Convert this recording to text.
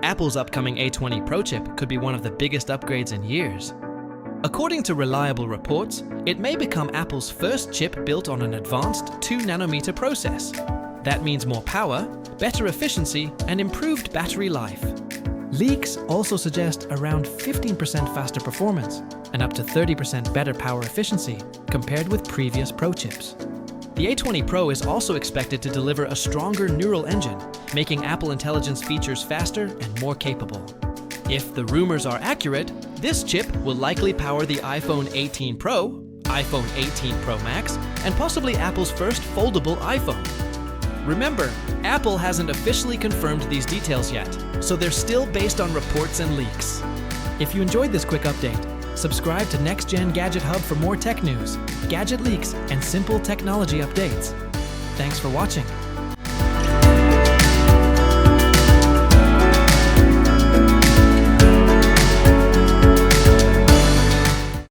Apple's upcoming A20 Pro chip could be one of the biggest upgrades in years. According to reliable reports, it may become Apple's first chip built on an advanced 2nm process. That means more power, better efficiency, and improved battery life. Leaks also suggest around 15% faster performance and up to 30% better power efficiency compared with previous Pro chips. The A20 Pro is also expected to deliver a stronger neural engine, making Apple Intelligence features faster and more capable. If the rumors are accurate, this chip will likely power the iPhone 18 Pro, iPhone 18 Pro Max, and possibly Apple's first foldable iPhone. Remember, Apple hasn't officially confirmed these details yet, so they're still based on reports and leaks. If you enjoyed this quick update, subscribe to Next Gen Gadget Hub for more tech news, gadget leaks, and simple technology updates. Thanks for watching.